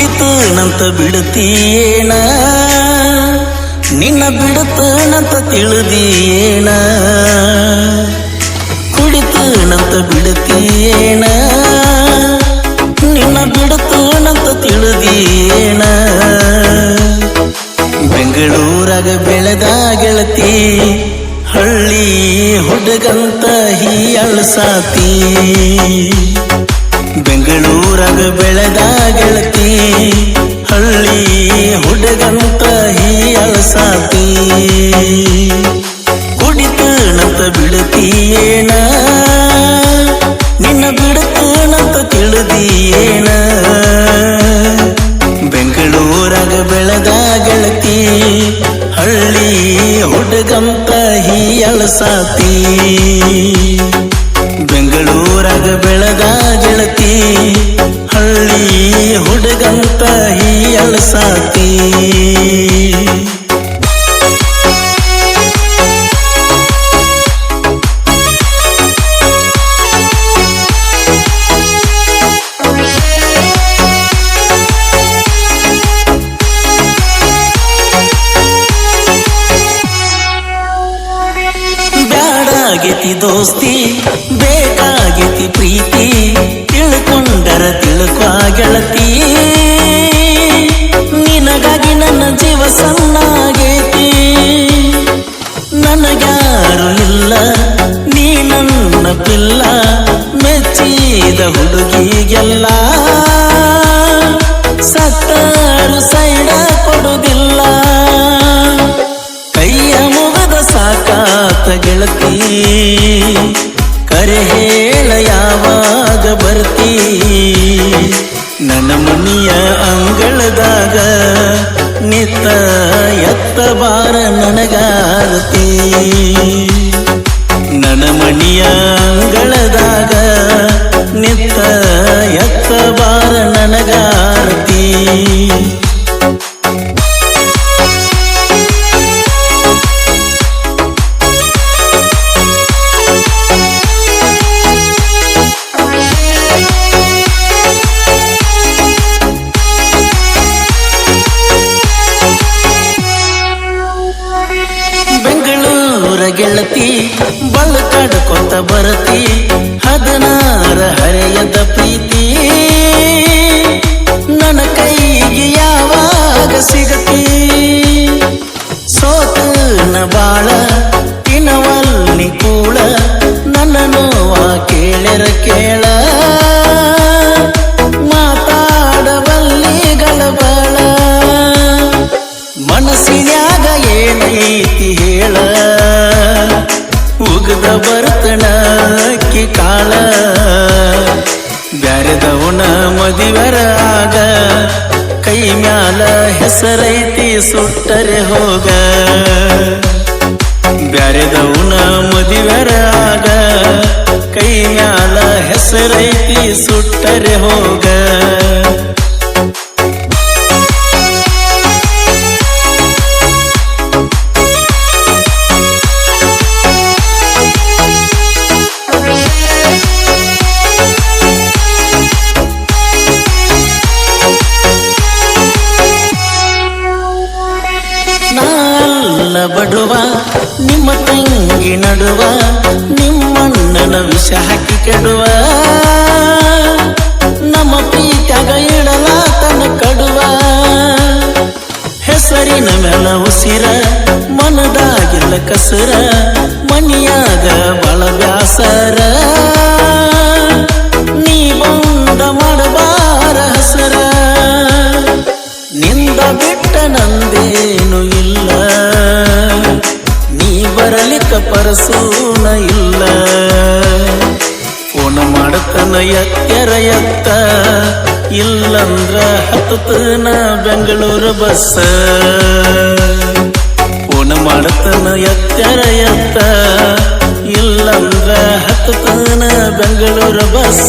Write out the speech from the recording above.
ಕುಡಿತನಂತ ಬಿಡುತ್ತೀಯೇನ ನಿನ್ನ ಬಿಡುತ್ತನಂತ ತಿಳಿದೀಯೇನ ಕುಡಿತನಂತ ಬಿಡುತ್ತೀಯೇನ ನಿನ್ನ ಬಿಡುತ್ತನಂತ ತಿಳಿದೀಯೇನ ಬೆಂಗಳೂರಾಗ ಬೆಳೆದ ಗೆಳತಿ ಹಳ್ಳಿ ಹುಡುಗಂತ ಹೀಯಳ್ಸಾತಿ ಬೆಂಗಳೂರಾಗ ಬೆಳೆದ ಗೆಳತಿ ಹಳ್ಳಿ ಹುಡುಗಂತ ಹೀಯಳ್ಸಾತಿ ಕುಡಿತನಂತ ಬಿಡುತ್ತೀಯೇನ ನಿನ್ನ ಬಿಡುತ್ತನಂತ ತಿಳಿದೀಯೇನ ಬೆಂಗಳೂರಾಗ ಬೆಳೆದ ಗೆಳತಿ ಹಳ್ಳಿ ಹುಡುಗಂತ ಹೀಯಳ್ಸಾತಿ ಬೆಂಗಳೂರಾಗ ಬೆಳೆದ ಗೆಳತಿ ಹಳ್ಳಿ ಹುಡುಗಂತ ಹೀಯಳ್ಸಾತಿ ಬ್ಯಾಡಾಗೈತಿ ದೋಸ್ತಿ ಬೇಕಾಗೈತಿ ಪ್ರೀತಿ ತಿಳ್ಕೊಂಡರ ತಿಳ್ಕೊ ಗೆಳತಿ ನಿನಗಾಗಿ ನನ್ನ ಜೀವ ಸಣ್ಣಾಗೈತಿ ನನಗ್ಯಾರು ಇಲ್ಲ ನೀ ನನ್ನ ಪಿಲ್ಲ ಮೆಚ್ಚಿದ ಹುಡುಗಿಗೆಲ್ಲ ಸತ್ತರು ಸೈಡ ಕೊಡುವುದಿಲ್ಲ ಕೈಯ ಮುಗದ ಸಾಕಾತ ಗೆಳತಿ ಕರೆ ಹೇಳ ಯಾವಾಗ ಬರ್ತೀ ನನ್ನ ಮನಿಯ ಅಂಗಳದಾಗ ನಿತ್ತ ಎತ್ತ ಬಾರ ನನಗಾರತಿ ನನ್ನ ಮನಿಯ ಅಂಗಳದಾಗ ನಿತ್ತ ಎತ್ತ ಬಾರ ನನಗಾರತಿ ಗೆಳತಿ ಬಳಕಾಡ್ಕೊತ ಬರತಿ 16 ಹರೆಯದ ಪ್ರೀತಿ ನನ್ನ ಕೈಗೆ ಯಾವಾಗ ಸಿಗತಿ ಸೋತನ ಬಾಳ ತಿನ್ನವಲ್ಲಿ ಕೂಳ ನನ್ನ ನೋವ ಕೇಳರ ಕೇಳ ಮಾತಾಡಬಲ್ಲಿ ಗಳಬಳ ಮನಸ್ಸಿನ್ಯಾಗ ಏನೈತಿ ಹೇಳ ಉಗದ ಬರ್ತನಕ್ಕಿ ಕಾಳ ಬ್ಯಾರೆದವನ ಮದಿವರ ಆಗ ಕೈ ಮ್ಯಾಲ ಹೆಸರೈತಿ ಸುಟ್ಟರೆ ಹೋಗ ಬ್ಯಾರೆದವನ ಮದಿವರ ಆಗ ಕೈ ಮ್ಯಾಲ ಹೆಸರೈತಿ ಸುಟ್ಟರೆ ಹೋಗ ಬಡುವ ನಿಮ್ಮ ತಂಗಿ ನಡುವ ನಿಮ್ಮಣ್ಣನ ವಿಷ ಹಾಕಿ ಕೆಡುವ ನಮ್ಮ ಪ್ರೀತ್ಯಾಗ ಇಡಲಾತನ ಕಡುವ ಹೆಸರಿನ ಮೇಲ ಉಸಿರ ಮನದಾಗಿಲ್ಲ ಕಸರ ಮನಿಯಾಗ ಬಳ ಬ್ಯಾಸರ ನೀ ಬಂದ ಮಾಡಬಾರ ಹಸರ ನಿಂದ ಬಿಟ್ಟ ನಂದೇನು ಇಲ್ಲ ನೀ ಬರಲಿಕ್ಕ ಪರಸೂನ ಇಲ್ಲ ಫೋನ್ ಮಾಡತನ ಎತ್ತರ ಎತ್ತ ಇಲ್ಲಂದ್ರ ಹತ್ತನ ಬೆಂಗಳೂರು ಬಸ್ ಫೋನ್ ಮಾಡತನ ಎತ್ತರ ಎತ್ತ ಇಲ್ಲಂದ್ರ ಹತ್ತನ ಬೆಂಗಳೂರು ಬಸ್